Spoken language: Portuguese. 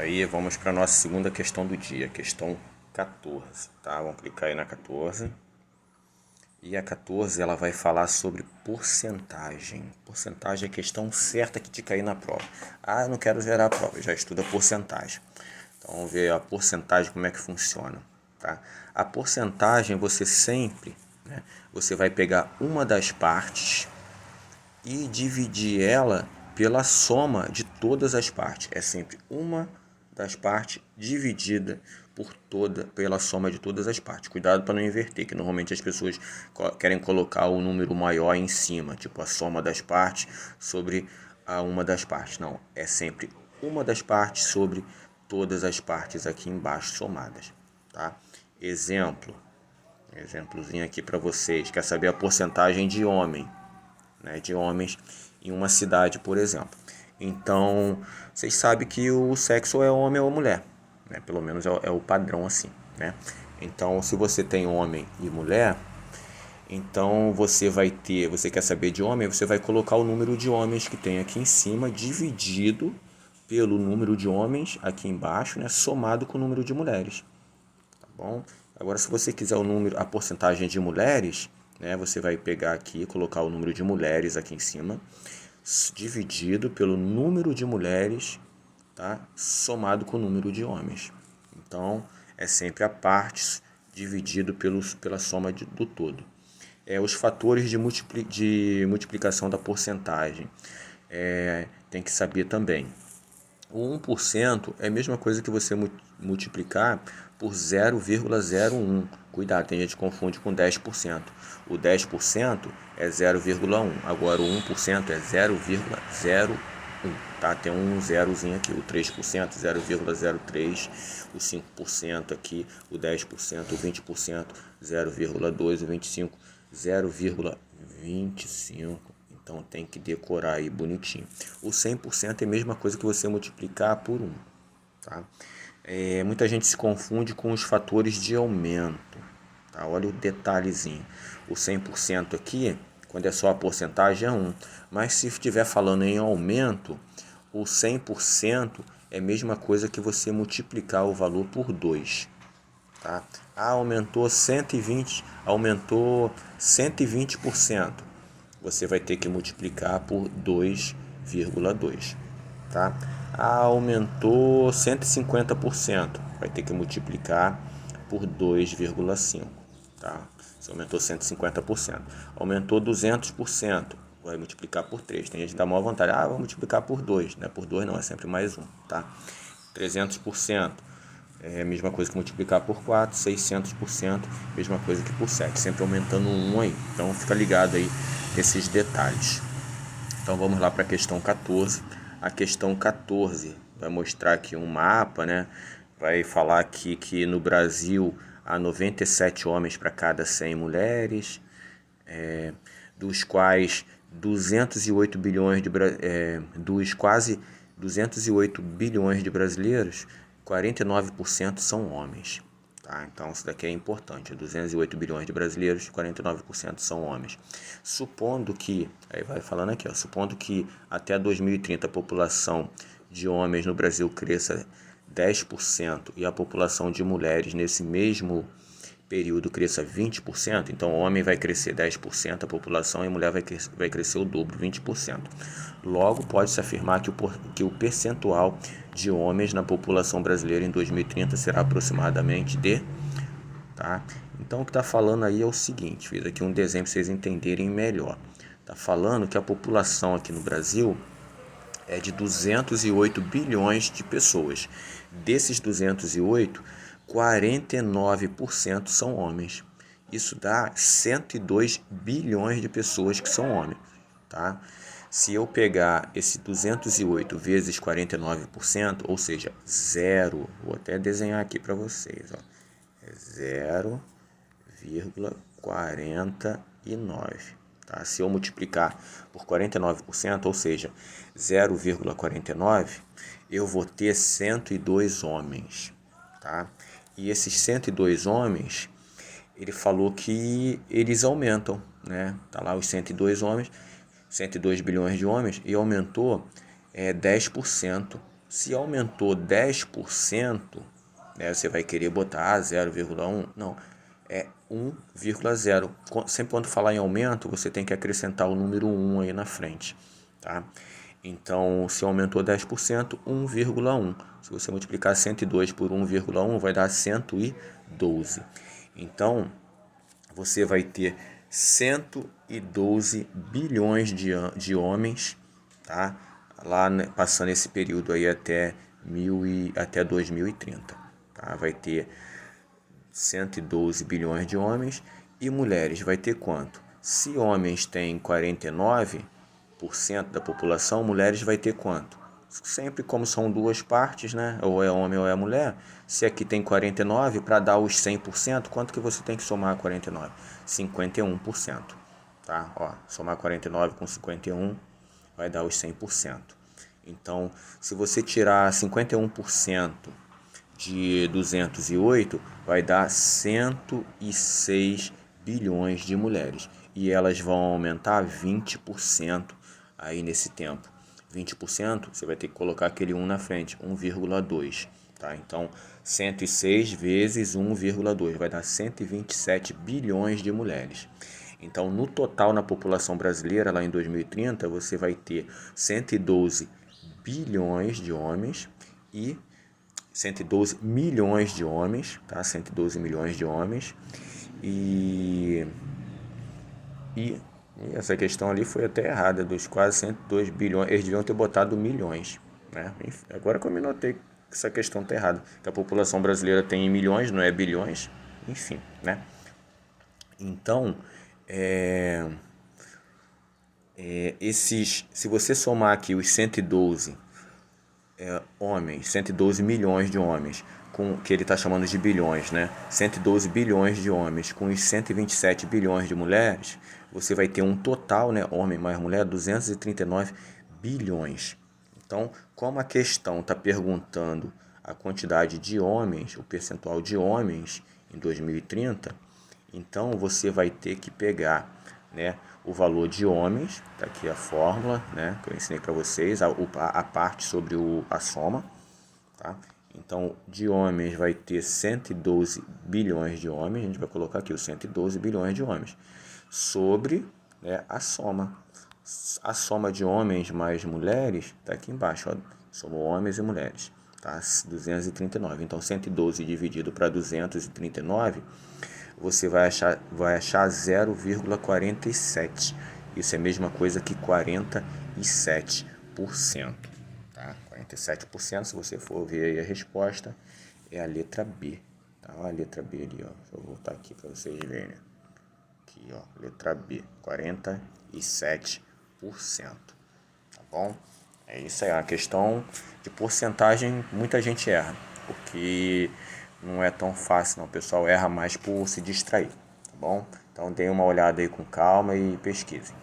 Aí vamos para a nossa segunda questão do dia, questão 14, tá? Vamos clicar aí na 14. E a 14 ela vai falar sobre porcentagem. Porcentagem é a questão certa que te cair na prova. Ah, eu não quero zerar a prova, já estuda porcentagem. Então vamos ver a porcentagem como é que funciona, tá? A porcentagem você sempre, né, você vai pegar uma das partes e dividir ela pela soma de todas as partes. É sempre uma das partes dividida pela soma de todas as partes. Cuidado para não inverter, que normalmente as pessoas querem colocar o número maior em cima, tipo a soma das partes sobre a uma das partes. Não, é sempre uma das partes sobre todas as partes aqui embaixo somadas, tá? Exemplozinho aqui para vocês. Quer saber a porcentagem de homem, né, de homens em uma cidade, por exemplo. Então, vocês sabem que o sexo é homem ou mulher, né? Pelo menos é o padrão assim, né? Então, se você tem homem e mulher, então você quer saber de homem, você vai colocar o número de homens que tem aqui em cima dividido pelo número de homens aqui embaixo, né, somado com o número de mulheres, tá bom? Agora, se você quiser a porcentagem de mulheres, né, você vai pegar aqui e colocar o número de mulheres aqui em cima, dividido pelo número de mulheres, tá, somado com o número de homens. Então, é sempre a parte dividido pela soma do todo. Os fatores de multiplicação da porcentagem. Tem que saber também. O 1% é a mesma coisa que você multiplicar por 0,01. Cuidado, tem gente que confunde com 10%. O 10% é 0,1. Agora o 1% é 0,01. Tá? Tem um zerozinho aqui. O 3%, 0,03. O 5% aqui. O 10%, o 20%, 0,2. O 25%, 0,25. Então tem que decorar aí bonitinho. O 100% é a mesma coisa que você multiplicar por 1. Tá? Muita gente se confunde com os fatores de aumento. Tá? Olha o detalhezinho. O 100% aqui, quando é só a porcentagem, é 1. Mas se estiver falando em aumento, o 100% é a mesma coisa que você multiplicar o valor por 2. Tá? Aumentou 120%. Você vai ter que multiplicar por 2,2, tá? Aumentou 150%, vai ter que multiplicar por 2,5, tá? Se aumentou 150%. Aumentou 200%, vai multiplicar por 3. Tem gente que dá maior vontade, vou multiplicar por 2, né? Por 2 não, é sempre mais 1, tá? 300%. É a mesma coisa que multiplicar por 4, 600%, mesma coisa que por 7, sempre aumentando 1 aí. Então fica ligado aí nesses detalhes. Então vamos lá para a questão 14. A questão 14 vai mostrar aqui um mapa, né? Vai falar aqui que no Brasil há 97 homens para cada 100 mulheres, dos quais 208 bilhões dos quase 208 bilhões de brasileiros, 49% são homens. Tá? Então isso daqui é importante. 208 bilhões de brasileiros, 49% são homens. Supondo que, aí vai falando aqui, supondo que até 2030 a população de homens no Brasil cresça 10% e a população de mulheres nesse mesmo período cresça 20%, então o homem vai crescer 10% a população e a mulher vai crescer o dobro, 20%. Logo, pode-se afirmar que o percentual de homens na população brasileira em 2030 será aproximadamente de... Tá? Então, o que está falando aí é o seguinte, fiz aqui um desenho para vocês entenderem melhor. Está falando que a população aqui no Brasil é de 208 bilhões de pessoas. Desses 208, 49% são homens. Isso dá 102 bilhões de pessoas que são homens, tá? Se eu pegar esse 208 vezes 49%, ou seja, zero, vou até desenhar aqui para vocês, é 0,49. Tá? Se eu multiplicar por 49%, ou seja, 0,49, eu vou ter 102 homens. Tá? E esses 102 homens, ele falou que eles aumentam, né? Tá lá os 102 homens, 102 bilhões de homens, e aumentou 10% Se aumentou 10%, né, você vai querer botar 0,1, não, é 1,0. Sempre quando falar em aumento, você tem que acrescentar o número 1 aí na frente, tá? Então, se aumentou 10%, 1,1. Se você multiplicar 102 por 1,1, vai dar 112. Então, você vai ter 112 bilhões de homens, tá? Lá, né, passando esse período aí até 2030, tá? Vai ter 112 bilhões de homens e mulheres vai ter quanto? Se homens têm 49% da população, mulheres vai ter quanto? Sempre como são duas partes, né? Ou é homem ou é mulher. Se aqui tem 49, para dar os 100%, quanto que você tem que somar 49? 51%, tá? Ó, somar 49 com 51 vai dar os 100%. Então, se você tirar 51% de 208, vai dar 106 bilhões de mulheres. E elas vão aumentar 20% aí nesse tempo. 20%, você vai ter que colocar aquele 1 na frente, 1,2. Tá? Então, 106 vezes 1,2 vai dar 127 bilhões de mulheres. Então, no total, na população brasileira, lá em 2030, você vai ter 112 bilhões de homens e 112 milhões de homens, tá? 112 milhões de homens. E essa questão ali foi até errada, dos quase 102 bilhões, eles deviam ter botado milhões, né? Agora que eu me notei que essa questão está errada, que a população brasileira tem milhões, não é bilhões, enfim, né? Então, se você somar aqui os 112 homens, 112 milhões de homens, com que ele está chamando de bilhões, né? 112 bilhões de homens com os 127 bilhões de mulheres, você vai ter um total, né, homem mais mulher, 239 bilhões. Então, como a questão está perguntando a quantidade de homens, o percentual de homens em 2030, então você vai ter que pegar, né, o valor de homens, tá aqui a fórmula, né, que eu ensinei para vocês, a parte sobre a soma, tá? Então, de homens vai ter 112 bilhões de homens, a gente vai colocar aqui os 112 bilhões de homens, sobre, né, a soma. A soma de homens mais mulheres está aqui embaixo, ó, somou homens e mulheres, tá? 239. Então, 112 dividido para 239, você vai achar 0,47. Isso é a mesma coisa que 47%. Tá? 47%, se você for ver aí a resposta, é a letra B. Tá? Olha a letra B ali, ó. Deixa eu voltar aqui para vocês verem. Aqui, ó, letra B, 47%. Tá bom? É isso aí, a questão de porcentagem muita gente erra, porque não é tão fácil, não. O pessoal erra mais por se distrair, tá bom? Então dê uma olhada aí com calma e pesquise.